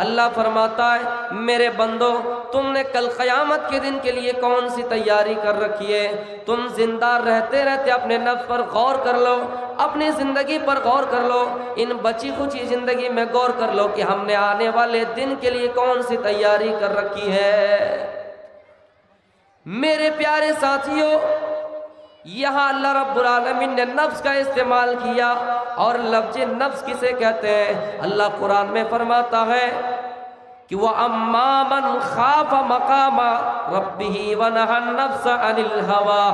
अल्लाह फरमाता है मेरे बंदो तुमने कल क़यामत के दिन के लिए कौन सी तैयारी कर रखी है। तुम जिंदा रहते रहते अपने नफ्स पर गौर कर लो, अपनी ज़िंदगी पर गौर कर लो, इन बची खुची ज़िंदगी में गौर कर लो कि हमने आने वाले दिन के लिए कौन सी तैयारी कर रखी है। मेरे प्यारे साथियों, यहाँ अल्लाह रब्बुल आलमीन ने नफ्स का इस्तेमाल किया, और लफ्ज़ नफ्स किसे कहते हैं? अल्लाह कुरान में फरमाता है कि वह अम्मा मन खाफ मकामा रब्बिही व नहा नफ्स अनिल हवा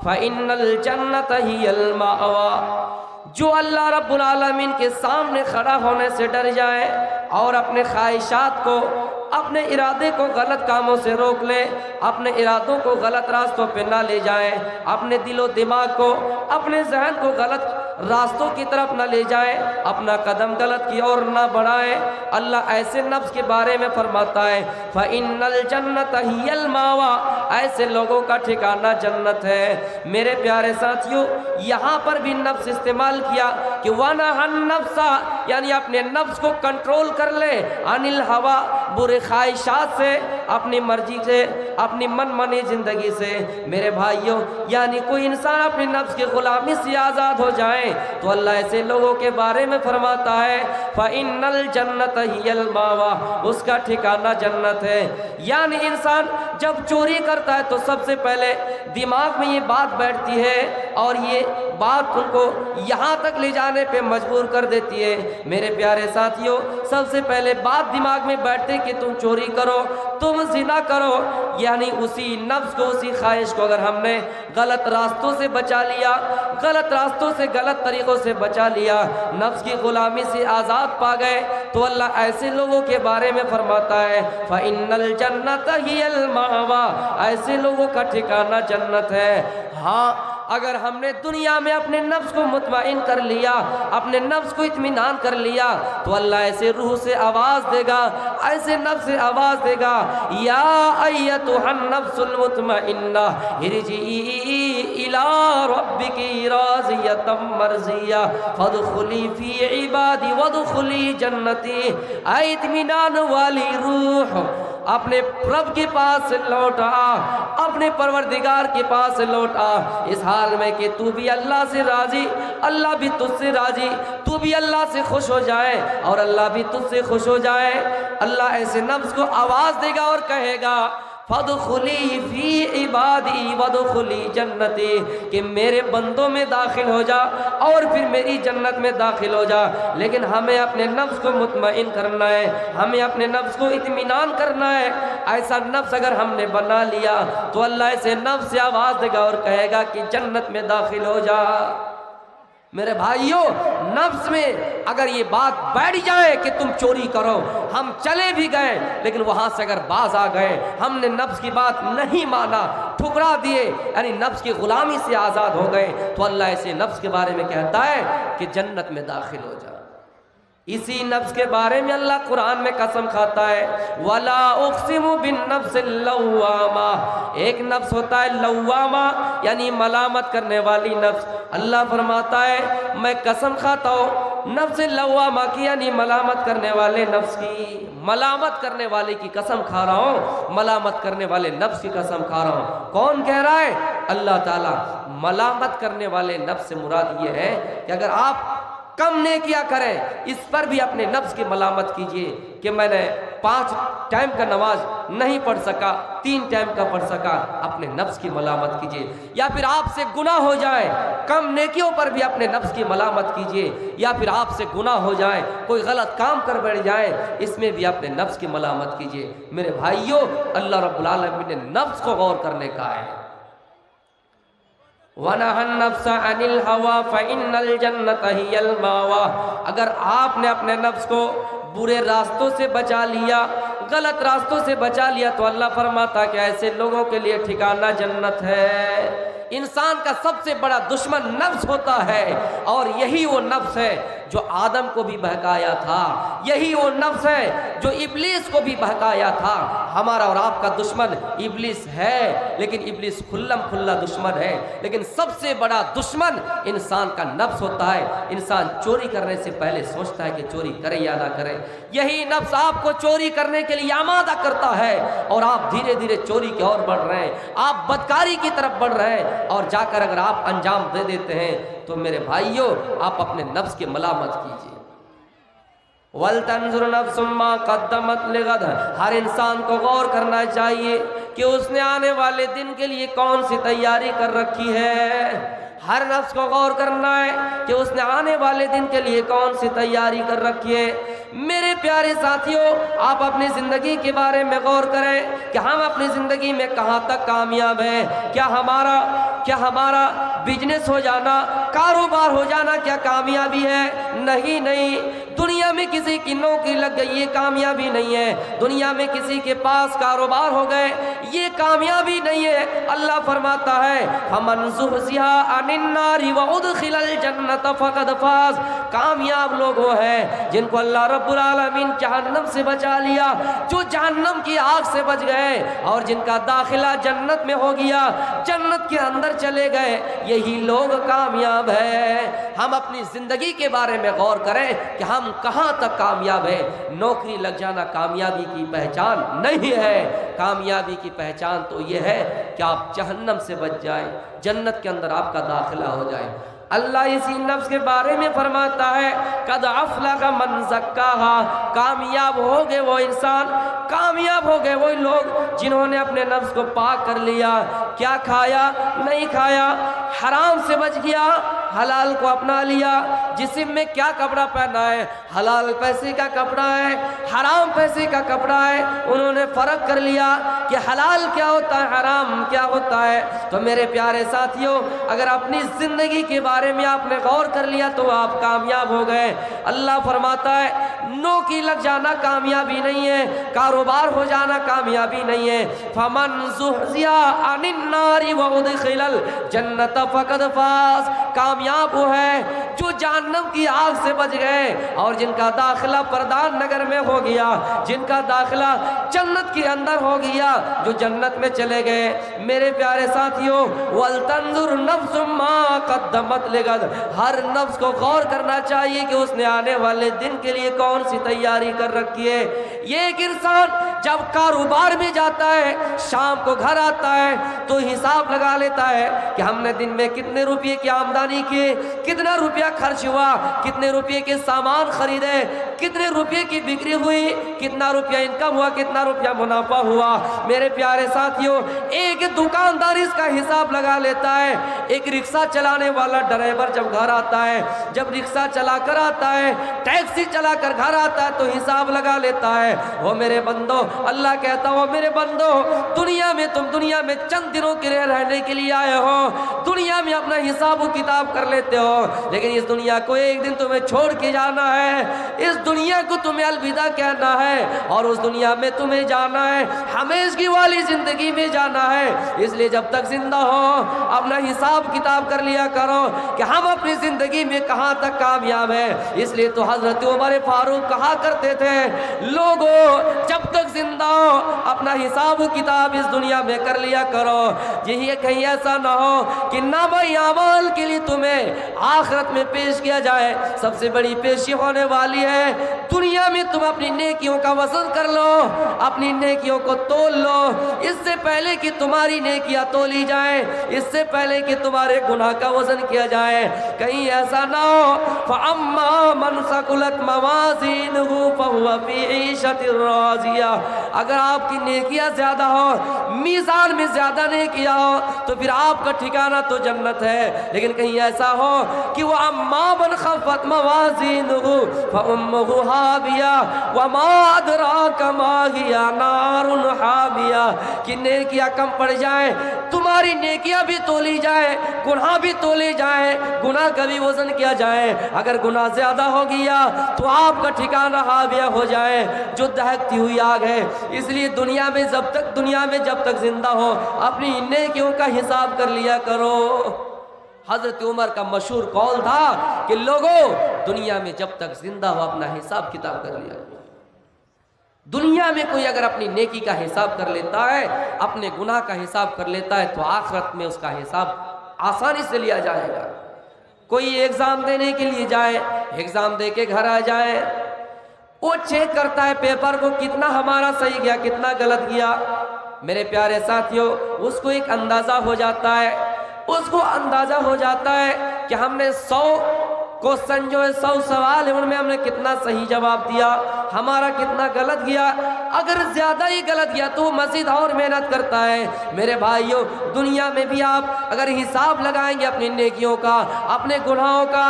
फ़इन्नल जन्नत हियल मावा। जो अल्लाह रब्बुल आलमीन के सामने खड़ा होने से डर जाए और अपने ख्वाहिशात को, अपने इरादे को गलत कामों से रोक ले, अपने इरादों को गलत रास्तों पे ना ले जाए, अपने दिलो दिमाग को, अपने जहन को गलत रास्तों की तरफ ना ले जाए, अपना कदम गलत की ओर ना बढ़ाए। अल्लाह ऐसे नफ्स के बारे में फरमाता है फ़इन्नल जन्नत हियल मावा, ऐसे लोगों का ठिकाना जन्नत है। मेरे प्यारे साथियों, यहाँ पर भी नफ्स इस्तेमाल किया कि वनहन नफ्सा, यानी अपने नफ्स को कंट्रोल कर ले, अनिल हवा, बुरे ख्वाहिशात से, अपनी मर्जी से, अपनी मनमानी ज़िंदगी से। मेरे भाइयों, यानी कोई इंसान अपनी नफ्स की ग़ुलामी से आज़ाद हो जाए तो अल्लाह ऐसे लोगों के बारे में फरमाता है फ़इन्नल जन्नत हियल मावा, उसका ठिकाना जन्नत है। यानी इंसान जब चोरी करता है तो सबसे पहले दिमाग में ये बात बैठती है और ये बात उनको यहाँ तक ले जाने पे मजबूर कर देती है। मेरे प्यारे साथियों, सबसे पहले बात दिमाग में बैठते कि तुम चोरी करो, तुम ज़िना करो, यानी उसी नफ्स को, उसी ख्वाहिश को अगर हमने गलत रास्तों से बचा लिया, गलत रास्तों से, गलत तरीक़ों से बचा लिया, नफ्स की ग़ुलामी से आज़ाद पा गए, तो अल्लाह ऐसे लोगों के बारे में फरमाता है फ़इन्नल जन्नत हियल मावा, ऐसे लोगों का ठिकाना जन्नत है। हाँ, अगर हमने दुनिया में अपने नफ्स को मुतमईन कर लिया, अपने नफ्स को इत्मीनान कर लिया, तो अल्लाह ऐसे रूह से आवाज़ देगा, ऐसे नफ्स से आवाज़ देगा, या अय्यतुहन नफ्सुल मुतमइन्ना इरजिई इला रब्बिकी राज़ियतम मर्ज़िया फदखुली फ़ी इबादी वदखुली जन्नती। ऐ इत्मीनान वाली रूह, अपने रब के पास लौट आ, अपने परवरदिगार के पास लौट आ, इस हाल में कि तू भी अल्लाह से राजी, अल्लाह भी तुझसे राजी, तू भी अल्लाह से खुश हो जाए और अल्लाह भी तुझसे खुश हो जाए। अल्लाह ऐसे नफ्स को आवाज़ देगा और कहेगा फदखुली फ़ी इबादी वदखुली जन्नती, कि मेरे बंदों में दाखिल हो जा और फिर मेरी जन्नत में दाखिल हो जा। लेकिन हमें अपने नफ्स को मुतमईन करना है, हमें अपने नफ्स को इत्मीनान करना है। ऐसा नफ्स अगर हमने बना लिया तो अल्लाह ऐसे नफ्स से आवाज़ देगा और कहेगा कि जन्नत में दाखिल हो जा। मेरे भाइयों, नफ्स में अगर ये बात बैठ जाए कि तुम चोरी करो, हम चले भी गए लेकिन वहां से अगर बाज आ गए, हमने नफ्स की बात नहीं माना, ठुकरा दिए, यानी नफ्स की गुलामी से आज़ाद हो गए, तो अल्लाह ऐसे नफ्स के बारे में कहता है कि जन्नत में दाखिल हो जा। इसी नफ्स के बारे में अल्लाह कुरान में कसम खाता है वला उक़सिमु बिन नफ्सिल लव्वामा। एक नफ्स होता है लव्वामा, यानी मलामत करने वाली नफ्स। अल्लाह फरमाता है मैं कसम खाता हूँ नफ्स लव्वामा की, यानी मलामत करने वाले नफ्स की, मलामत करने वाले की कसम खा रहा हूँ, मलामत करने वाले नफ्स की कसम खा रहा हूँ। कौन कह रहा है? अल्लाह ताला। मलामत करने वाले नफ्स से मुराद ये है कि अगर आप कम ने किया करें, इस पर भी अपने नफ्स की मलामत कीजिए कि मैंने 5 टाइम का नमाज नहीं पढ़ सका, 3 टाइम का पढ़ सका, अपने नफ्स की मलामत कीजिए। या फिर आपसे गुनाह हो जाए, कम नेकियों पर भी अपने नफ्स की मलामत कीजिए। या फिर आपसे गुनाह हो जाए, कोई गलत काम कर बैठ जाए, इसमें भी अपने नफ्स की मलामत कीजिए। मेरे भाइयों, अल्लाह रब्बुल आलमीन ने नफ्स को गौर करने का है। वनहन नफ्सा अनिल हवा फ़इन्नल जन्नत हियल मावा। अगर आपने अपने नफ्स को बुरे रास्तों से बचा लिया, गलत रास्तों से बचा लिया, तो अल्लाह फरमाता कि ऐसे लोगों के लिए ठिकाना जन्नत है। इंसान का सबसे बड़ा दुश्मन नफ्स होता है और यही वो नफ्स है जो आदम को भी बहकाया था, यही वो नफ्स है जो इब्लीस को भी बहकाया था। हमारा और आपका दुश्मन इब्लीस है, लेकिन इब्लीस खुल्लम खुल्ला दुश्मन है। लेकिन सबसे बड़ा दुश्मन इंसान का नफ्स होता है। इंसान चोरी करने से पहले सोचता है कि चोरी करे या ना करे। यही नफ्स आपको चोरी करने के लिए आमादा करता है और आप धीरे धीरे चोरी की ओर बढ़ रहे हैं, आप बदकारी की तरफ बढ़ रहे हैं। और जाकर अगर आप अंजाम दे देते हैं तो मेरे भाइयों, आप अपने नफ्स की मलामत कीजिए। वल तंजुर नफ्सुम मा क़द्दमत लिगद, हर इंसान को गौर करना चाहिए कि उसने आने वाले दिन के लिए कौन सी तैयारी कर रखी है। हर नफ्स को गौर करना है कि उसने आने वाले दिन के लिए कौन सी तैयारी कर रखी है। मेरे प्यारे साथियों, आप अपनी ज़िंदगी के बारे में गौर करें कि हम अपनी ज़िंदगी में कहाँ तक कामयाब हैं। क्या हमारा बिजनेस हो जाना, कारोबार हो जाना क्या कामयाबी है? नहीं नहीं। दुनिया में किसी की नौकरी लग गई ये कामयाबी नहीं है। दुनिया में किसी के पास कारोबार हो गए ये कामयाबी नहीं है। अल्लाह फरमाता है फमन ज़ुहज़िहा अनिन नारि व उदखिलल जन्नत फ़क़द फ़ाज़। कामयाब लोग वो हैं जिनको अल्लाह रब्बुल आलमीन जहन्नम से बचा लिया, जो जहन्नम की आग से बच गए और जिनका दाखिला जन्नत में हो गया, जन्नत के अंदर चले गए, यही लोग कामयाब है। हम अपनी ज़िंदगी के बारे में गौर करें कि हम कहाँ तक कामयाब है। नौकरी लग जाना कामयाबी की पहचान नहीं है। कामयाबी की पहचान तो ये है कि आप जहन्नम से बच जाएं, जन्नत के अंदर आपका दाखिला हो जाए। अल्लाह इसी नफ्स के बारे में फरमाता है कद अफ़लह मन ज़क्काहा। कामयाब हो गए वो इंसान, कामयाब हो गए वही लोग जिन्होंने अपने नफ्स को पाक कर लिया। क्या खाया नहीं खाया, हराम से बच गया, हलाल को अपना लिया। जिस्म में क्या कपड़ा पहना है, हलाल पैसे का कपड़ा है, हराम पैसे का कपड़ा है। उन्होंने फ़र्क कर लिया कि हलाल क्या होता है, हराम क्या होता है। तो मेरे प्यारे साथियों, अगर अपनी ज़िंदगी के बारे में आपने गौर कर लिया तो आप कामयाब हो गए। अल्लाह फरमाता है नौकरी लग जाना कामयाबी नहीं है, कारोबार हो जाना कामयाबी नहीं है। फमन ज़ुहज़िहा अनिन नारि व उदखिलल जन्नत फ़क़द फ़ाज़। कामयाब वो है जो जहन्नम की आग से बच गए और जिनका दाखिला परदान नगर में हो गया, जिनका दाखिला जन्नत के अंदर हो गया, जो जन्नत में चले गए। मेरे प्यारे साथियों, वल तंजुर नफ्सुम मा क़द्दमत लिगद। हर नफ्स को गौर करना चाहिए कि उसने आने वाले दिन के लिए कौन सी तैयारी कर रखी है। ये एक इंसान जब कारोबार में जाता है, शाम को घर आता है तो हिसाब लगा लेता है कि हमने दिन में कितने रुपये की आमदनी की, कितना रुपया खर्च हुआ, कितने रुपये के सामान खरीदे, कितने रुपये की बिक्री हुई, कितना रुपया इनकम हुआ, कितना रुपया मुनाफा हुआ। मेरे प्यारे साथियों, एक दुकानदार इसका हिसाब लगा लेता है। एक रिक्शा चलाने वाला ड्राइवर जब घर आता है, जब रिक्शा चला कर आता है, टैक्सी चला कर घर आता है तो हिसाब लगा लेता है। वो मेरे बंदो, अल्लाह कहता हो मेरे बंदो, दुनिया में तुम दुनिया में चंद दिनों के लिए रहने के लिए आए हो, दुनिया में अपना हिसाब किताब कर लेते हो, लेकिन इस दुनिया को एक दिन तुम्हें छोड़ के जाना है। इस दुनिया को तुम्हें अलविदा कहना है और उस दुनिया में तुम्हें जाना है, हमेशगी वाली जिंदगी में जाना है। इसलिए जब तक जिंदा हो अपना हिसाब किताब कर लिया करो कि हम अपनी जिंदगी में कहाँ तक कामयाब है। इसलिए तो हजरत उमर फारूक कहा करते थे, लोगों जब तक जिंदा हो अपना हिसाब किताब इस दुनिया में कर लिया करो। यही कहीं ऐसा ना हो कि नाम-ए अमाल के लिए तुम्हें आखिरत में पेश किया जाए। सबसे बड़ी पेशी होने वाली है, दुनिया में तुम अपनी नेकियों का वजन कर लो, अपनी नेकियों को तोल लो, इससे पहले कि तुम्हारी नेकियां तोली जाए, इससे पहले कि तुम्हारे गुनाह का वजन किया जाए। कहीं ऐसा ना हो फअम्मा मन सकुलत मवाज़ीनुहु फहुवा फी ईशतिर राज़िया। अगर आपकी नेकियां ज्यादा हो, मीज़ान में ज्यादा नेकियां हो, तो फिर आपका ठिकाना तो जन्नत है। लेकिन कहीं ऐसा हो कि वह अम्मा मन खफ़त मवाज़ीनुहु फउम्मुहु हाविया वमा अदराका मा हिया नारुन हाविया। कि नेकियां कम पड़ जाए, तुम्हारी नेकियां भी तोली जाए, गुनाह भी तोले जाए, गुनाह का भी वजन किया जाए। अगर गुनाह ज्यादा हो गया तो आपका ठिकाना हाविया हो जाए, जो दहकती हुई आग है। इसलिए दुनिया में जब तक जिंदा हो अपनी नेकियों का हिसाब कर लिया करो। हजरत उमर का मशहूर कौल था कि लोगों, दुनिया में जब तक जिंदा हो अपना हिसाब किताब कर लिया। दुनिया में कोई अगर अपनी नेकी का हिसाब कर लेता है, अपने गुनाह का हिसाब कर लेता है, तो आखिरत में उसका हिसाब आसानी से लिया जाएगा। कोई एग्जाम देने के लिए जाए, एग्जाम दे के घर आ जाए, वो चेक करता है पेपर को, कितना हमारा सही गया, कितना गलत गया। मेरे प्यारे साथियों, उसको एक अंदाजा हो जाता है, उसको अंदाजा हो जाता है कि हमने 100 क्वेश्चन जो है, 100 सवाल है, उनमें हमने कितना सही जवाब दिया, हमारा कितना गलत गया। अगर ज्यादा ही गलत गया तो मजीद और मेहनत करता है। मेरे भाइयों, दुनिया में भी आप अगर हिसाब लगाएंगे अपनी नेकियों का, अपने गुनाहों का,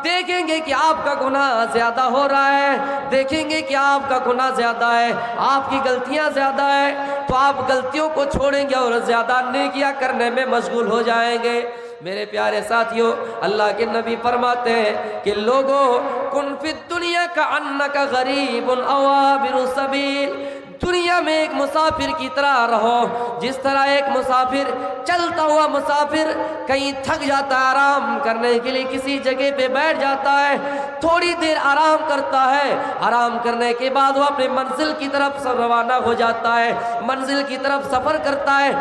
देखेंगे कि आपका गुनाह ज्यादा हो रहा है, देखेंगे कि आपका गुनाह ज्यादा है, आपकी गलतियां ज्यादा है, तो आप गलतियों को छोड़ेंगे और ज्यादा नेकियां करने में मशगूल हो जाएंगे। मेरे प्यारे साथियों, अल्लाह के नबी फरमाते हैं कि लोगों, कुन फिद दुनिया का अन्ना का गरीबुन अव आबिरु सबील, दुनिया में एक मुसाफिर की तरह रहो। जिस तरह एक मुसाफिर, चलता हुआ मुसाफिर कहीं थक जाता है, आराम करने के लिए किसी जगह पे बैठ जाता है, थोड़ी देर आराम करता है, आराम करने के बाद वो अपने मंजिल की तरफ रवाना हो जाता है, मंजिल की तरफ सफर करता है,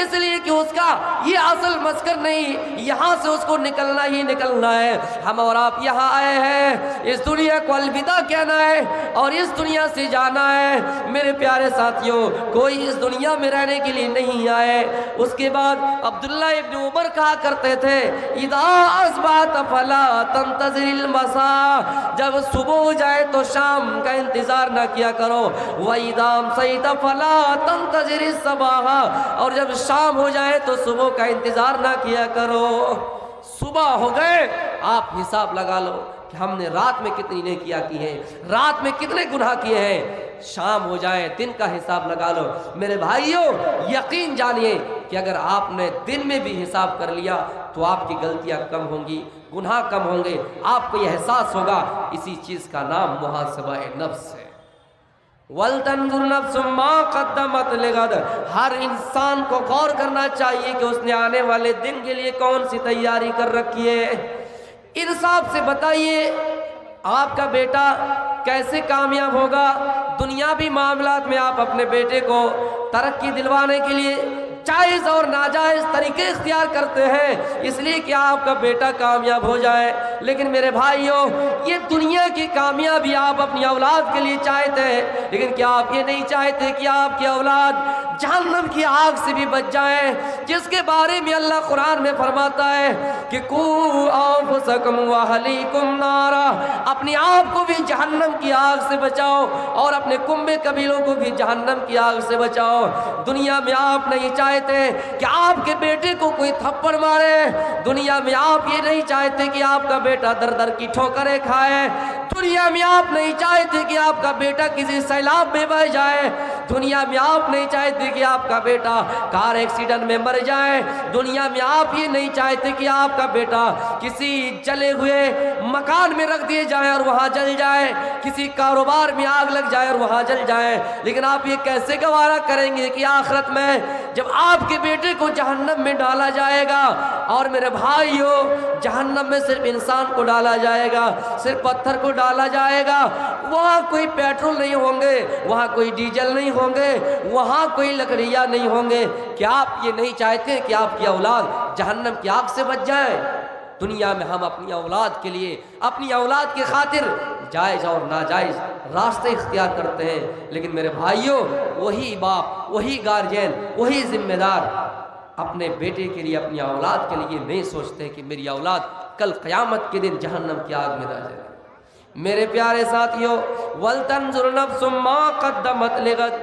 इसलिए कि उसका ये असल मस्कर नहीं, यहाँ से उसको निकलना ही निकलना है। हम और आप यहाँ आए हैं, इस दुनिया को अलविदा कहना है और इस दुनिया से जाना है। मेरे प्यारे साथियों, कोई इस दुनिया में रहने के लिए नहीं आए। उसके बाद अब्दुल्ला इब्न उमर कहा करते थे, इदा अस्बात फला तंतज़िरिल मसा, जब सुबह हो जाए तो शाम का इंतजार ना किया करो, व इदाम सईदा फला तंतज़िरिस सबाहा, और जब शाम हो जाए तो सुबह का इंतजार ना किया करो। सुबह हो गए, आप हिसाब लगा लो कि हमने रात में कितनी नेकियां की हैं, रात में कितने गुनाह किए हैं। शाम हो जाए, दिन का हिसाब लगा लो। मेरे भाइयों, यकीन जानिए कि अगर आपने दिन में भी हिसाब कर लिया तो आपकी गलतियां कम होंगी, गुनाह कम होंगे, आपको यह एहसास होगा। इसी चीज का नाम मुहासबाए नफ्स है। वल्तंजुर नफ्सुम मा क़द्दमत लिगद, हर इंसान को गौर करना चाहिए कि उसने आने वाले दिन के लिए कौन सी तैयारी कर रखी है। इंसाफ से बताइए, आपका बेटा कैसे कामयाब होगा। दुनियावी मामलात में आप अपने बेटे को तरक्की दिलवाने के लिए जायज़ और नाजायज़ तरीके इख्तियार करते हैं, इसलिए कि आपका बेटा कामयाब हो जाए। लेकिन मेरे भाइयों, ये दुनिया की कामयाबी आप अपनी औलाद के लिए चाहते हैं, लेकिन क्या आप ये नहीं चाहते कि आपकी औलाद जहन्नम की आग से भी बच जाए, जिसके बारे में अल्लाह कुरान में फरमाता है कि कू अनफुसकुम व अहलीकुम नारा, अपने आप को भी जहन्नम की आग से बचाओ और अपने कुम्बे कबीलों को भी जहन्नम की आग से बचाओ। दुनिया में आप नहीं चाहते कि आपके बेटे को कोई थप्पड़ मारे, दुनिया में आप ये नहीं चाहते कि आपका बेटा दर दर की ठोकरें खाए, दुनिया में आप नहीं चाहते कि आपका बेटा किसी सैलाब में बह जाए, दुनिया में आप नहीं चाहते कि आपका बेटा कार एक्सीडेंट में मर जाए, दुनिया में आप ये नहीं चाहते कि आपका बेटा किसी जले हुए मकान में रख दिए जाए और वहाँ जल जाए, किसी कारोबार में आग लग जाए और वहाँ जल जाए। लेकिन आप ये कैसे गवारा करेंगे कि आखिरत में जब आपके बेटे को जहन्नम में डाला जाएगा, और मेरे भाइयों, जहन्नम में सिर्फ इंसान को डाला जाएगा, सिर्फ पत्थर को डाला जाएगा, वहाँ कोई पेट्रोल नहीं होंगे, वहाँ कोई डीजल नहीं होंगे, वहाँ कोई लकड़ियाँ नहीं होंगे। क्या आप ये नहीं चाहते कि आपकी औलाद जहन्नम की आग से बच जाए। दुनिया में हम अपनी औलाद के लिए, अपनी औलाद की खातिर जायज़ और नाजायज़ रास्ते इख्तियार करते हैं, लेकिन मेरे भाइयों, वही बाप, वही गार्जियन, वही जिम्मेदार अपने बेटे के लिए, अपनी औलाद के लिए नहीं सोचते कि मेरी औलाद कल क़यामत के दिन जहन्नम की आग में ना जाए। मेरे प्यारे साथियों, वल्तंजुर नफ्सुम मा क़द्दमत लिगद,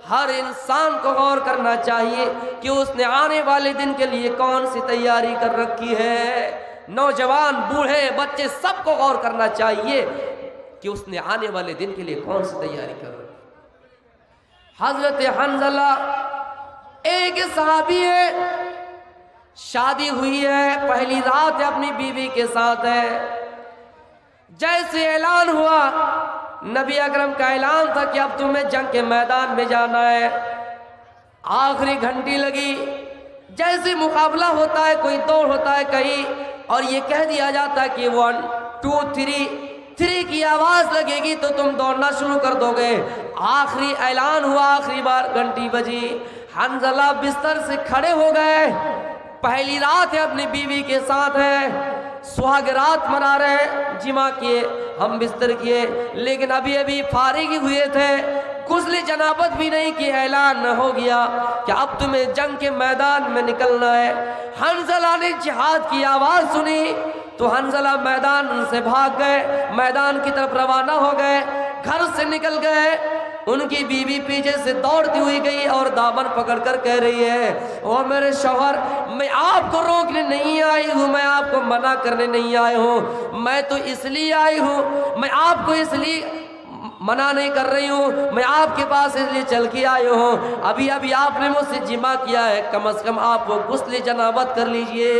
हर इंसान को गौर करना चाहिए कि उसने आने वाले दिन के लिए कौन सी तैयारी कर रखी है। नौजवान, बूढ़े, बच्चे, सबको गौर करना चाहिए कि उसने आने वाले दिन के लिए कौन सी तैयारी कर रखी। हजरत हंज़ला एक सहाबी है, शादी हुई है, पहली रात है, अपनी बीवी के साथ है। जैसे ऐलान हुआ, नबी अकरम का ऐलान था कि अब तुम्हें जंग के मैदान में जाना है। आखिरी घंटी लगी, जैसे मुकाबला होता है, कोई दौड़ होता है कहीं, और ये कह दिया जाता कि 1 2 3 की आवाज लगेगी तो तुम दौड़ना शुरू कर दोगे। आखिरी ऐलान हुआ, आखिरी बार घंटी बजी, हंजला बिस्तर से खड़े हो गए। पहली रात है, अपनी बीवी के साथ है, सुहाग रात मना रहे, जिमा किए, हम बिस्तर किए, लेकिन अभी अभी फारिग हुए थे, गुस्ल जनाबत भी नहीं कि ऐलान हो गया कि अब तुम्हें जंग के मैदान में निकलना है। हंजला ने जिहाद की आवाज सुनी तो हंजला मैदान से भाग गए, मैदान की तरफ रवाना हो गए, घर से निकल गए। उनकी बीवी पीछे से दौड़ती हुई गई और दामन पकड़कर कह रही है, ओ मेरे शौहर, मैं आपको रोकने नहीं आई हूँ, मैं आपको मना करने नहीं आई हूँ, मैं तो इसलिए आई हूँ, मैं आपको इसलिए मना नहीं कर रही हूँ, मैं आपके पास इसलिए चल के आई हूँ। अभी अभी आपने मुझसे जिमा किया है, कम से कम आप वो गुस्ल जनाबत कर लीजिए।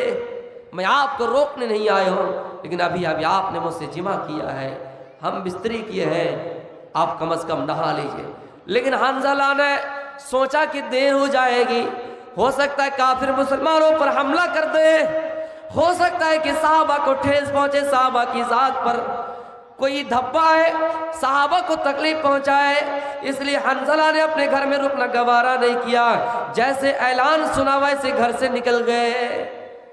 मैं आपको रोकने नहीं आया हूँ, लेकिन अभी अभी आपने मुझसे जिमा किया है, हम बिस्तरी किए हैं, आप कम से कम नहा लीजिए। लेकिन हंजला ने सोचा कि देर हो जाएगी, हो सकता है काफिर मुसलमानों पर हमला कर दे, हो सकता है कि साहबा को ठेस पहुंचे, साहबा की जात पर कोई धब्बा है, साहबा को तकलीफ पहुंचाए। इसलिए हंजला ने अपने घर में रुकना गवारा नहीं किया। जैसे ऐलान सुना वैसे घर से निकल गए,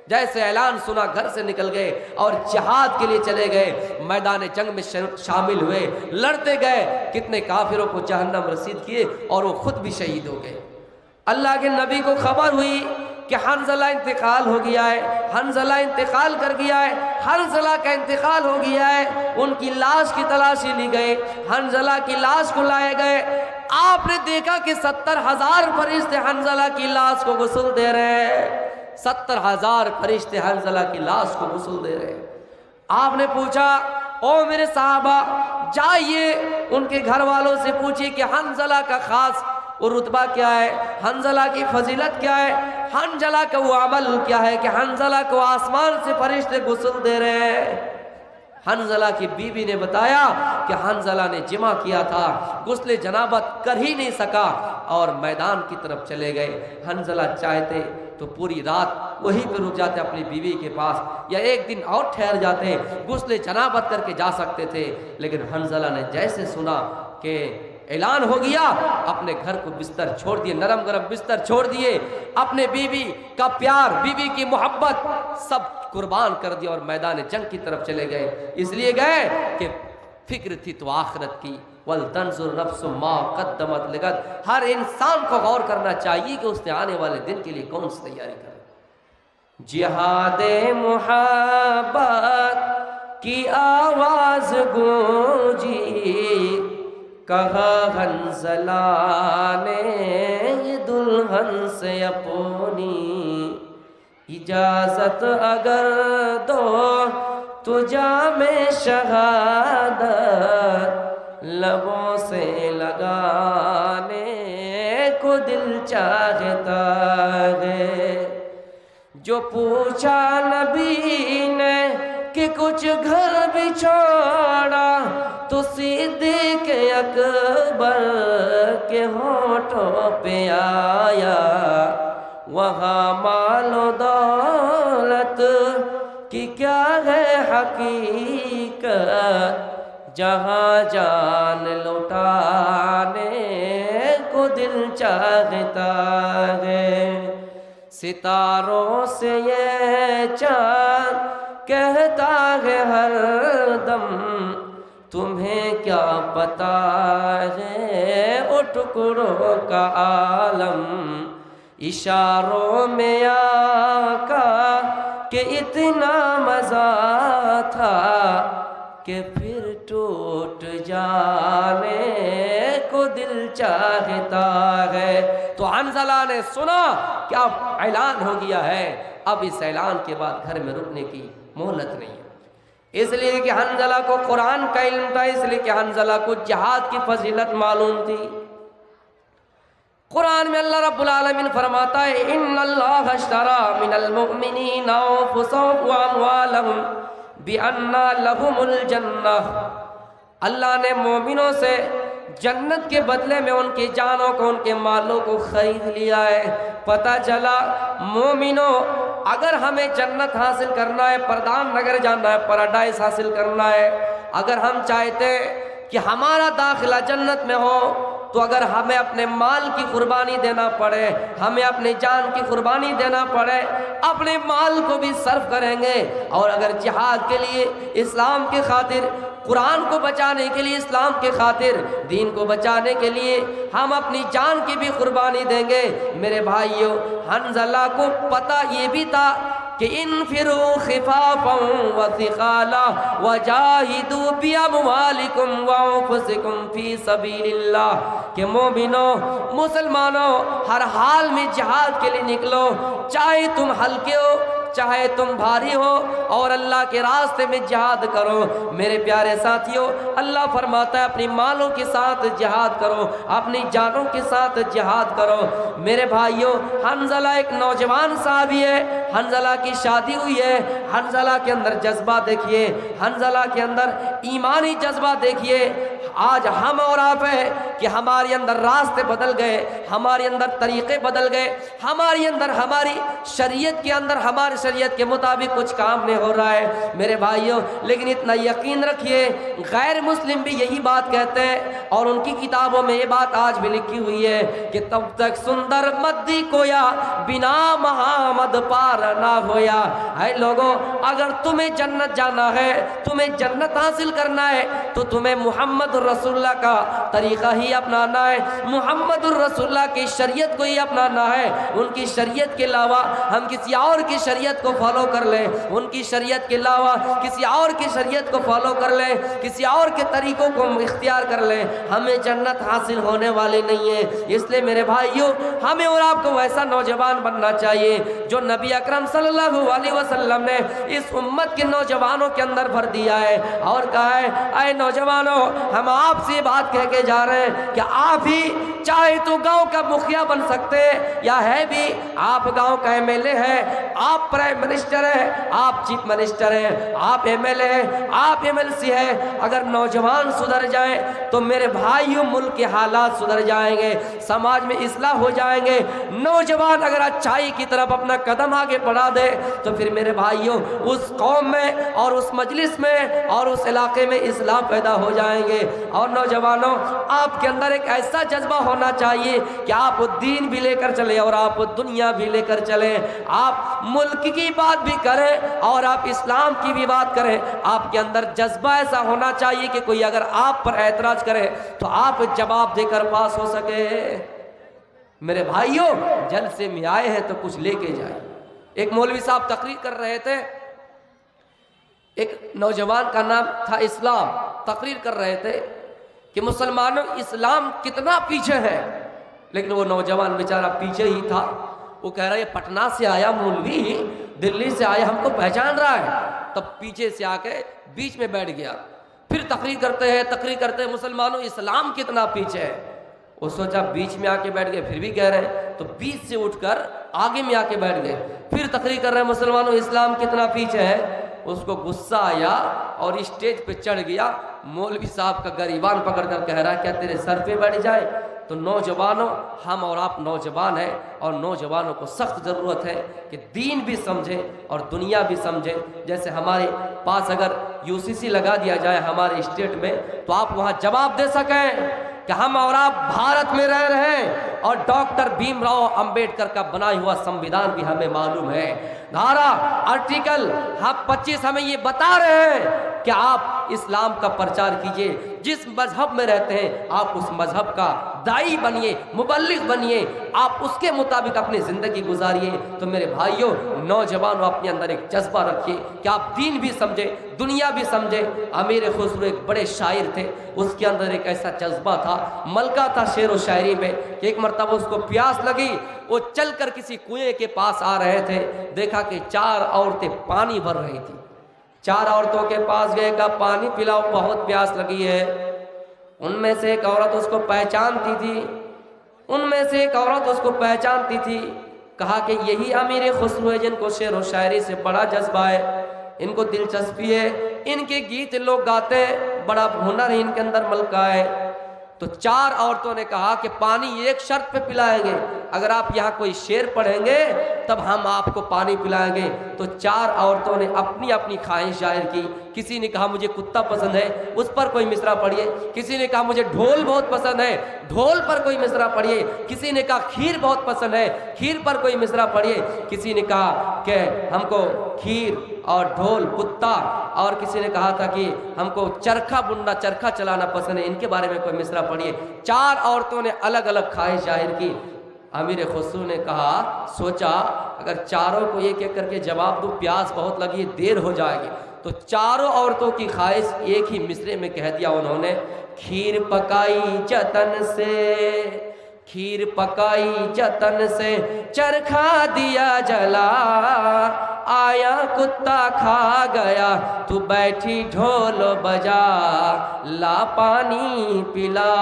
जैसे ऐलान सुना घर से निकल गए और जिहाद के लिए चले गए, मैदान जंग में शामिल हुए, लड़ते गए, कितने काफिरों को जहन्नम रसीद किए और वो खुद भी शहीद हो गए। अल्लाह के नबी को खबर हुई कि हंजला इंतकाल हो गया है, हंजला इंतकाल कर गया है, हंजला का इंतकाल हो गया है। उनकी लाश की तलाशी ली गई, हंजला की लाश को लाए गए। आपने देखा कि 70,000 फरिश्ते हंजला की लाश को गुस्ल दे रहे हैं, 70,000 फरिश्ते हंजला की लाश को गुस्ल दे रहे हैं। आपने पूछा, ओ मेरे साहबा, जाइए उनके घर वालों से पूछिए कि हंजला का खास वो रुतबा क्या है, हंजला की फजीलत क्या है, हंजला का वो अमल क्या है कि हंजला को आसमान से फरिश्ते गुस्ल दे रहे हैं। हंजला की बीवी ने बताया कि हंजला ने जिमा किया था, गुस्ल जनाबत कर ही नहीं सका और मैदान की तरफ चले गए। हंजला चाहते तो पूरी रात वहीं पर रुक जाते अपनी बीवी के पास, या एक दिन और ठहर जाते, गुस्ल जनाबत करके जा सकते थे। लेकिन हंजला ने जैसे सुना कि ऐलान हो गया, अपने घर को बिस्तर छोड़ दिए, नरम गरम बिस्तर छोड़ दिए, अपने बीवी का प्यार, बीवी की मोहब्बत सब कुर्बान कर दिया और मैदान जंग की तरफ चले गए। इसलिए गए कि फिक्र थी तो आखिरत की, वल तंजुर नफ्सुम मा कद्दमत लिगद। हर इंसान को गौर करना चाहिए कि उसने आने वाले दिन के लिए कौन सी तैयारी करे। जिहादे मुहब्बत की आवाज गूंजी, कहा हंजला ने ये दुल्हन से अपनी, इजाजत अगर दो तो जामे शहादत लबों से लगाने को दिल चाहता है। जो पूछा नबी ने कि कुछ घर भी छोड़ा तो सिद्दीक़ अकबर के होठों पे आया, वहाँ मालो दौलत की क्या है हकीकत, जहाँ जान लौटाने को दिल चाहता है। सितारों से ये चाँद कहता है हर दम, तुम्हें क्या पता है ओ टुकड़ों का आलम। इशारों में आका के इतना मजा था कि फिर टूट जाने को दिल चाहता है। तो हंजला ने सुना कि अब ऐलान हो गया है, अब इस ऐलान के बाद घर में रुकने की मोहलत नहीं है। इसलिए कि हंजला को कुरान का इल्म था, इसलिए कि हंजला को जिहाद की फजीलत मालूम थी। कुरान में अल्लाह रब्बुल आलमीन फरमाता है, इन्नल्लाह अश्तरा मिनल मुमिनीना अनफुसहुम व अमवालहुम बिअन्ना लहुमुल जन्नह। अल्लाह ने मोमिनों से जन्नत के बदले में उनकी जानों को, उनके मालों को खरीद लिया है। पता चला मोमिनों अगर हमें जन्नत हासिल करना है, प्रधान नगर जाना है, पैराडाइज हासिल करना है, अगर हम चाहते कि हमारा दाखिला जन्नत में हो, तो अगर हमें अपने माल की कुर्बानी देना पड़े, हमें अपने जान की कुर्बानी देना पड़े, अपने माल को भी सर्व करेंगे। और अगर जिहाद के लिए, इस्लाम के खातिर, कुरान को बचाने के लिए, इस्लाम के खातिर, दीन को बचाने के लिए हम अपनी जान की भी कुर्बानी देंगे। मेरे भाइयों, हंज़ला को पता ये भी था कि इनफिरू खिफाफन व सिकाला वजाहिदू बिअमवालिकुम व अनफुसिकुम फी सबीलिल्लाह, कि मोमिनो, मुसलमानों, हर हाल में जिहाद के लिए निकलो, चाहे तुम हल्के हो चाहे तुम भारी हो, और अल्लाह के रास्ते में जिहाद करो। मेरे प्यारे साथियों, अल्लाह फरमाता है अपनी मालों के साथ जिहाद करो, अपनी जानों के साथ जिहाद करो। मेरे भाइयों, हंज़ला एक नौजवान साहबी है, हंज़ला की शादी हुई है, हंज़ला के अंदर जज्बा देखिए, हंज़ला के अंदर ईमानी जज्बा देखिए। आज हम और आप है कि हमारे अंदर रास्ते बदल गए, हमारे अंदर तरीक़े बदल गए, हमारे अंदर, हमारी शरीयत के अंदर, हमारे शरीयत के मुताबिक कुछ काम नहीं हो रहा है मेरे भाइयों। लेकिन इतना यकीन रखिए, गैर मुस्लिम भी यही बात कहते हैं, और उनकी किताबों में ये बात आज भी लिखी हुई है कि तब तक सुंदर मद्दी कोया बिना महामद पार ना होया। है लोगों, अगर तुम्हें जन्नत जाना है, तुम्हें जन्नत हासिल करना है, तो तुम्हें मोहम्मद रसूलुल्लाह का तरीक़ा ही अपनाना है, मोहम्मद रसूलुल्लाह की शरीयत को ही अपनाना है। उनकी शरीयत के अलावा हम किसी और की शरीयत को फॉलो कर लें, उनकी शरीयत के अलावा किसी और की शरीयत को फॉलो कर लें, किसी और के तरीक़ों को इख्तियार कर लें, हमें जन्नत हासिल होने वाली नहीं है। इसलिए मेरे भाइयों, हमें और आपको वैसा नौजवान बनना चाहिए जो नबी अकरम सल्लल्लाहु अलैहि वसल्लम ने इस उम्मत के नौजवानों के अंदर भर दिया है, और कहा है, अय नौजवानों, हम आपसे बात कह के जा रहे हैं कि आप ही चाहे तो गांव का मुखिया बन सकते हैं, या है भी आप गांव का एमएलए है, आप प्राइम मिनिस्टर है, आप चीफ मिनिस्टर है, आप एमएलए है, आप एमएलसी है। अगर नौजवान सुधर जाए तो मेरे भाइयों, मुल्क के हालात सुधर जाएंगे, समाज में इस्लाह हो जाएंगे। नौजवान अगर अच्छाई की तरफ अपना कदम आगे बढ़ा दे तो फिर मेरे भाइयों, उस कौम में और उस मजलिस में और उस इलाके में इस्लाह पैदा हो जाएंगे। और नौजवानों, आपके अंदर एक ऐसा जज्बा होना चाहिए कि आप दीन भी लेकर चले और आप दुनिया भी लेकर चले, आप मुल्क की बात भी करें और आप इस्लाम की भी बात करें। आपके अंदर जज्बा ऐसा होना चाहिए कि कोई अगर आप पर ऐतराज करे तो आप जवाब देकर पास हो सके। मेरे भाइयों, जलसे में आए हैं तो कुछ लेके जाए। एक मौलवी साहब तकरीर कर रहे थे, एक नौजवान का नाम था इस्लाम, तकरीर कर रहे थे कि मुसलमानों, इस्लाम कितना पीछे है। लेकिन वो नौजवान बेचारा पीछे ही था। वो कह रहा है, पटना से आया मौलवी, दिल्ली से आया, हमको पहचान रहा है। तब पीछे से आके बीच में बैठ गया, फिर तकरीर करते हैं, मुसलमानों, इस्लाम कितना पीछे है। वो सोचा बीच में आके बैठ गए, फिर भी कह रहे हैं, तो बीच से उठकर आगे में आके बैठ गए, फिर तकरीर कर रहे हैं, मुसलमानों, इस्लाम कितना पीछे है। उसको गुस्सा आया और स्टेज पे चढ़ गया। मौलवी साहब का गरीबान पकड़कर कह रहा है, क्या तेरे सर पे बैठ जाए। तो नौजवानों, हम और आप नौजवान हैं, और नौजवानों को सख्त ज़रूरत है कि दीन भी समझें और दुनिया भी समझें। जैसे हमारे पास अगर यूसीसी लगा दिया जाए हमारे स्टेट में, तो आप वहाँ जवाब दे सकें कि हम और आप भारत में रह रहे हैं, और डॉक्टर भीमराव अंबेडकर का बनाया हुआ संविधान भी हमें मालूम है। धारा, आर्टिकल हम 25 हमें ये बता रहे हैं कि आप इस्लाम का प्रचार कीजिए, जिस मजहब में रहते हैं आप उस मजहब का दाई बनिए, मुबल्लिग बनिए, आप उसके मुताबिक अपनी ज़िंदगी गुजारिए। तो मेरे भाइयों, नौजवानों, अपने अंदर एक जज्बा रखिए कि आप दीन भी समझें, दुनिया भी समझें। अमीर खुसरो एक बड़े शायर थे, उसके अंदर एक ऐसा जज्बा था, मलका था शेर व शायरी में, कि एक मरतबा उसको प्यास लगी, वो चलकर किसी कुएं के पास आ रहे थे, देखा कि 4 औरतें पानी भर रही थी। 4 औरतों के पास गए, कहा पानी पिलाओ, बहुत प्यास लगी है। उनमें से एक औरत उसको पहचानती थी, कहा कि यही अमीर खुसरो है जिनको शेर व शायरी से बड़ा जज्बा है, इनको दिलचस्पी है, इनके गीत लोग गाते हैं, बड़ा हुनर है इनके अंदर, मलका है। तो 4 औरतों ने कहा कि पानी एक शर्त पे पिलाएंगे, अगर आप यहाँ कोई शेर पढ़ेंगे तब हम आपको पानी पिलाएंगे। तो 4 औरतों ने अपनी अपनी ख्वाहिश जाहिर की। किसी ने कहा मुझे कुत्ता पसंद है, उस पर कोई मिसरा पढ़िए। किसी ने कहा मुझे ढोल बहुत पसंद है, ढोल पर कोई मिसरा पढ़िए। किसी ने कहा खीर बहुत पसंद है, खीर पर कोई मिसरा पढ़िए। किसी ने कहा कि हमको खीर और ढोल कुत्ता, और किसी ने कहा था कि हमको चरखा बुनना चरखा चलाना पसंद है, इनके बारे में कोई मिसरा पढ़िए। 4 औरतों ने अलग अलग ख्वाहिश जाहिर की। अमीर खुसरू ने कहा, सोचा अगर चारों को एक एक करके जवाब दूं, प्यास बहुत लगी, देर हो जाएगी। तो चारों औरतों की ख्वाहिश एक ही मिसरे में कह दिया उन्होंने, खीर पकाई जतन से, खीर पकाई जतन से, चरखा दिया जला, आया कुत्ता खा गया, तू बैठी ढोल बजा, ला पानी पिला।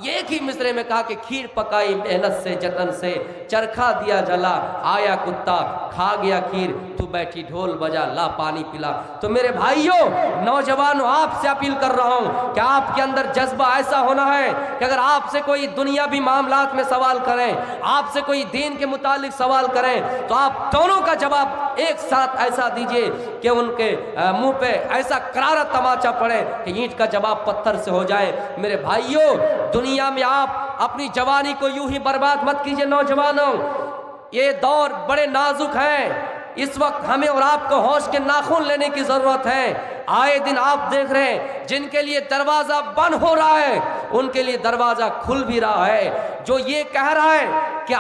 एक ही मिसरे में कहा कि खीर पकाई मेहनत से जतन से, चरखा दिया जला, आया कुत्ता खा गया खीर, तू बैठी ढोल बजा, ला पानी पिला। तो मेरे भाइयों, नौजवानों, आपसे अपील कर रहा हूं कि आपके अंदर जज्बा ऐसा होना है कि अगर आपसे कोई दुनियावी मामलात में सवाल करें, आपसे कोई दीन के मुतालिक सवाल करें, तो आप दोनों का जवाब एक साथ ऐसा दीजिए कि उनके मुंह पे ऐसा करारा तमाचा पड़े कि ईंट का जवाब पत्थर से हो जाए। मेरे भाइयों, दुनिया में आप अपनी जवानी को यूं ही बर्बाद मत कीजिए। नौजवानों, ये दौर बड़े नाजुक हैं। इस वक्त हमें और आपको होश के नाखून लेने की जरूरत है। आए दिन आप देख रहे हैं, जिनके लिए दरवाजा बंद हो रहा है उनके लिए दरवाजा खुल भी रहा है। जो ये कह रहा है कि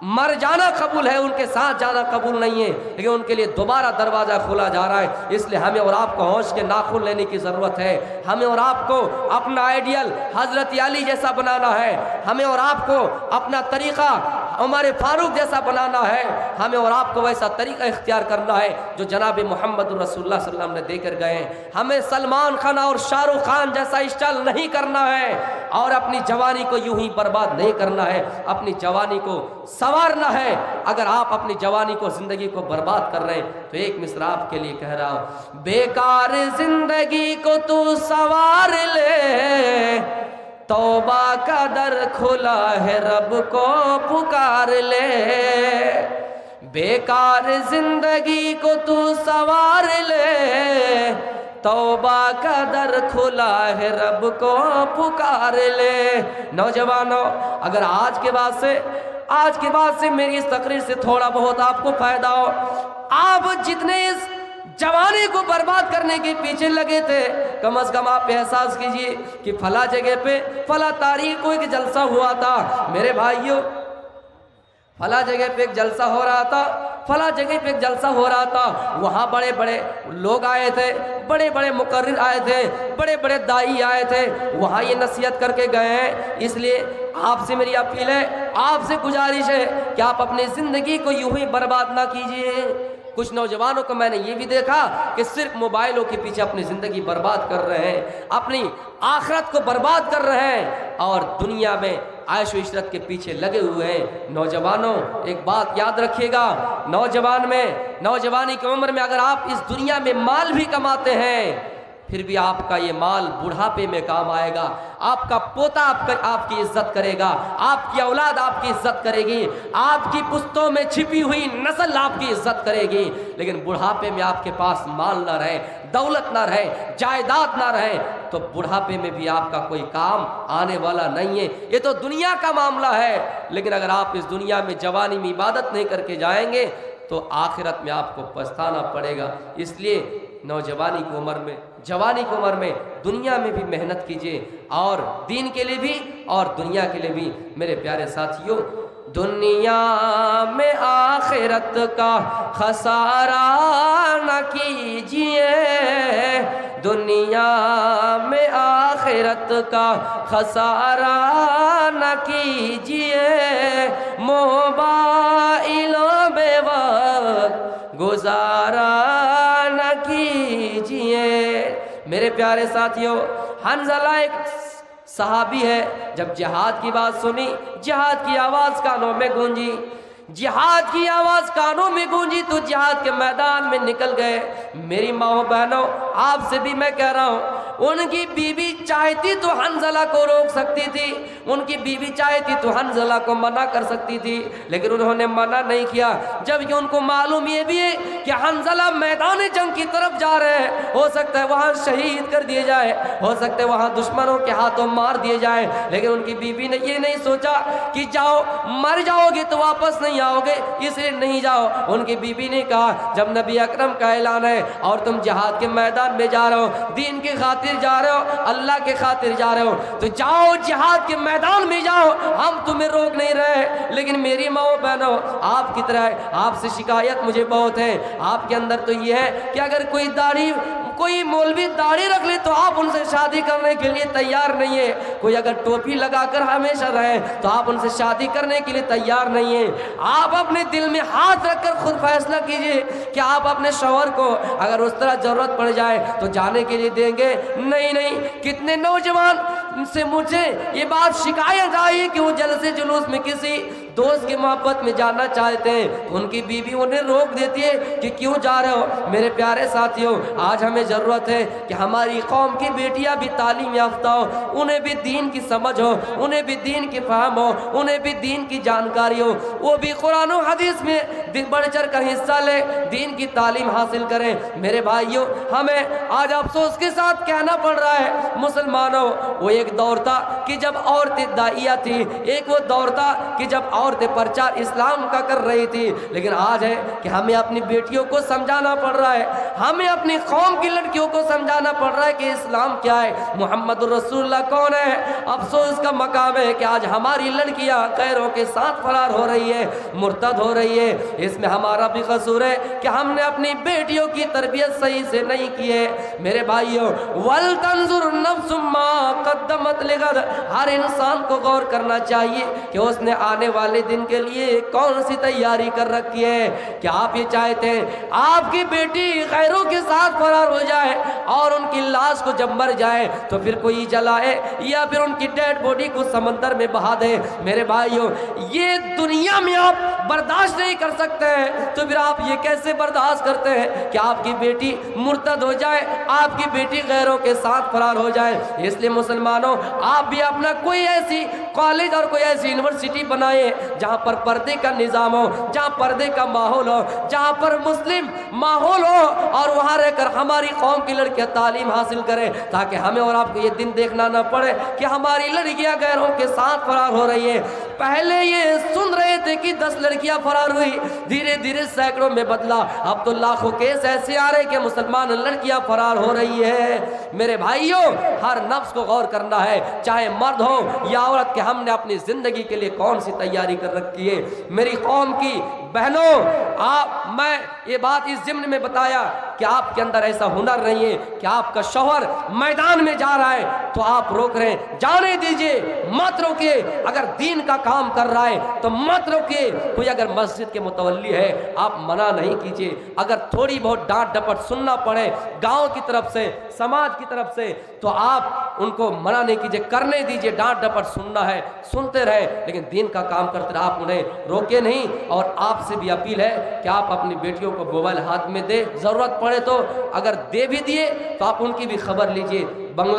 मर जाना कबूल है, उनके साथ जाना कबूल नहीं है, लेकिन उनके लिए दोबारा दरवाजा खोला जा रहा है। इसलिए हमें और आपको होश के नाखून लेने की ज़रूरत है। हमें और आपको अपना आइडियल हज़रत अली जैसा बनाना है। हमें और आपको अपना तरीक़ा उमर फारूक जैसा बनाना है। हमें और आपको वैसा तरीक़ा इख्तियार करना है जो जनाब मोहम्मद रसूलुल्लाह सल्लल्लाहु अलैहि वसल्लम ने देकर गए हैं। हमें सलमान खान और शाहरुख खान जैसा स्टाइल नहीं करना है और अपनी जवानी को यूं ही बर्बाद नहीं करना है, अपनी जवानी को संवारना है। अगर आप अपनी जवानी को, जिंदगी को बर्बाद कर रहे हैं तो एक मिसरा आपके लिए कह रहा हूं, बेकार जिंदगी को तू संवार ले, तौबा का दर खुला है रब को पुकार ले। बेकार जिंदगी को तू संवार ले, तौबा का दर खुला है रब को पुकार ले। नौजवानों, अगर आज के बाद से मेरी इस तकरीर से थोड़ा बहुत आपको फायदा हो, आप जितने इस जवानी को बर्बाद करने के पीछे लगे थे, कम से कम आप एहसास कीजिए कि फला जगह पे फला तारीख को एक जलसा हुआ था। मेरे भाइयों, फला जगह पे एक जलसा हो रहा था, फला जगह पे एक जलसा हो रहा था। वहाँ बड़े बड़े लोग आए थे, बड़े बड़े मुकर्रिर आए थे, बड़े बड़े दाई आए थे। वहाँ ये नसीहत करके गए हैं। इसलिए आपसे मेरी अपील है, आपसे गुजारिश है कि आप अपनी ज़िंदगी को यूं ही बर्बाद ना कीजिए। कुछ नौजवानों को मैंने ये भी देखा कि सिर्फ मोबाइलों के पीछे अपनी ज़िंदगी बर्बाद कर रहे हैं, अपनी आखिरत को बर्बाद कर रहे हैं और दुनिया में आयशो इशरत के पीछे लगे हुए हैं। नौजवानों, एक बात याद रखिएगा, नौजवानी की उम्र में अगर आप इस दुनिया में माल भी कमाते हैं, फिर भी आपका ये माल बुढ़ापे में काम आएगा। आपका पोता आपकी इज्जत करेगा, आपकी औलाद आपकी इज्जत करेगी, आपकी पुश्तों में छिपी हुई नस्ल आपकी इज्जत करेगी। लेकिन बुढ़ापे में आपके पास माल ना रहे, दौलत ना रहे, जायदाद ना रहे, तो बुढ़ापे में भी आपका कोई काम आने वाला नहीं है। ये तो दुनिया का मामला है। लेकिन अगर आप इस दुनिया में जवानी में इबादत नहीं करके जाएंगे तो आखिरत में आपको पछताना पड़ेगा। इसलिए नौजवानी की उम्र में, जवानी की उम्र में दुनिया में भी मेहनत कीजिए और दीन के लिए भी और दुनिया के लिए भी। मेरे प्यारे साथियों, दुनिया में आखिरत का खसारा न कीजिए, दुनिया में आखिरत का खसारा न कीजिए, मोबाइलों में वक्त गुजारा न कीजिए। मेरे प्यारे साथियों, हंज़ला एक सहाबी है, जब जिहाद की बात सुनी, जिहाद की आवाज़ कानों में गूंजी, जिहाद की आवाज कानों में गूंजी तो जिहाद के मैदान में निकल गए। मेरी माओ बहनों, आपसे भी मैं कह रहा हूं, उनकी बीवी चाहती तो हंजला को रोक सकती थी, उनकी बीवी चाहती तो हंजला को मना कर सकती थी, लेकिन उन्होंने मना नहीं किया। जबकि उनको मालूम ये भी है कि हंजला मैदान जंग की तरफ जा रहे हैं, हो सकता है वहां शहीद कर दिए जाए, हो सकता है वहां दुश्मनों के हाथों मार दिए जाए। लेकिन उनकी बीवी ने ये नहीं सोचा कि जाओ, मर जाओगे तो वापस नहीं आओगे, इसलिए नहीं जाओ। उनकी बीवी ने कहा, जब नबी अकरम का ऐलान है और तुम जिहाद के मैदान में जा रहे हो, दीन की खातिर जा रहे हो, अल्लाह के खातिर जा रहे हो, तो जाओ जिहाद के मैदान में जाओ, हम तुम्हें रोक नहीं रहे। लेकिन मेरी माओ बहनों, आपकी तरह आपसे शिकायत मुझे बहुत है। आपके अंदर तो ये है कि अगर कोई मौलवी दाढ़ी रख ले तो आप उनसे शादी करने के लिए तैयार नहीं है, कोई अगर टोपी लगाकर हमेशा रहे तो आप उनसे शादी करने के लिए तैयार नहीं है। आप अपने दिल में हाथ रखकर खुद फैसला कीजिए कि आप अपने शौहर को अगर उस तरह जरूरत पड़ जाए तो जाने के लिए देंगे। नहीं, कितने नौजवान से मुझे ये बात शिकायत आई कि वो जलसे जुलूस में किसी दोस्त की मोहब्बत में जाना चाहते हैं तो उनकी बीवी उन्हें रोक देती है कि क्यों जा रहे हो। मेरे प्यारे साथियों, आज हमें ज़रूरत है कि हमारी कौम की बेटियां भी तालीम याफ्ता हो, उन्हें भी दीन की समझ हो, उन्हें भी दीन की फहम हो, उन्हें भी दीन की जानकारी हो, वो भी कुरान और हदीस में बढ़ चढ़ कर हिस्सा ले, दीन की तालीम हासिल करें। मेरे भाइयों, हमें आज अफसोस के साथ कहना पड़ रहा है, मुसलमानों, वो एक दौर था कि जब औरतें दाइया थी, एक वो दौर था कि जब औरतें प्रचार इस्लाम का कर रही थी। लेकिन आज है कि हमें अपनी बेटियों को समझाना पड़ रहा है, हमें अपनी कौम की लड़कियों को समझाना पड़ रहा है कि इस्लाम क्या है, मोहम्मद रसूलुल्लाह कौन है। अफसोस का मकाम है कि आज हमारी लड़कियां गैरों के साथ फरार हो रही है, मुर्तद हो रही है। इसमें हमारा भी कसूर है कि हमने अपनी बेटियों की तरबियत सही से नहीं की है। मेरे भाइयों, वल तंजुर नफ्सुम मा क़द्दमत लिगद, हर इंसान को गौर करना चाहिए कि उसने आने वाले दिन के लिए कौन सी तैयारी कर रखी है। क्या आप ये चाहते हैं आपकी बेटी गैरों के साथ फरार हो जाए और उनकी लाश को जब मर जाए तो फिर कोई जलाए या फिर उनकी डेड बॉडी को समंदर में बहा दे? मेरे भाइयों, ये दुनिया में आप बर्दाश्त नहीं कर सकते हैं तो फिर आप ये कैसे बर्दाश्त करते हैं कि आपकी बेटी मुर्तद हो जाए, आपकी बेटी गैरों के साथ फरार हो जाए? इसलिए मुसलमानों, आप भी अपना कोई ऐसी कॉलेज और कोई ऐसी यूनिवर्सिटी बनाए जहां पर पर्दे का निज़ाम हो, जहां पर्दे का माहौल हो, जहां पर मुस्लिम माहौल हो, और वहां रहकर हमारी कौम की लड़कियां तालीम हासिल करें, ताकि हमें और आपको ये दिन देखना ना पड़े कि हमारी लड़कियां गैरों के साथ फरार हो रही है। पहले ये सुन रहे थे कि 10 लड़कियां फरार हुई, धीरे धीरे सैकड़ों में बदला, अब तो लाखों केस ऐसे आ रहे कि मुसलमान लड़कियां फरार हो रही है। मेरे भाइयों, हर नफ्स को गौर करना है, चाहे मर्द हो या औरत, कि हमने अपनी जिंदगी के लिए कौन सी तैयारी कर रखी है। मेरी कौम की बहनों, मैं ये बात इस ज़िम्न में बताया कि आपके अंदर ऐसा हुनर नहीं है कि आपका शौहर मैदान में जा रहा है तो आप रोक रहे हैं, जाने दीजिए, मत रोकिए। अगर दीन का काम कर रहा है तो मत रोकिए। कोई अगर मस्जिद के मुतवल्ली है, आप मना नहीं कीजिए। अगर थोड़ी बहुत डांट डपट सुनना पड़े गांव की तरफ से, समाज की तरफ से, तो आप उनको मना नहीं कीजिए, करने दीजिए। डांट डपट सुनना है, सुनते रहे, लेकिन दीन का काम करते रहे, आप उन्हें रोके नहीं। और आपसे भी अपील है कि आप अपनी बेटियों को मोबाइल हाथ में दे, जरूरत पड़े तो अगर दे भी दिए तो आप उनकी भी खबर लीजिए। बंगला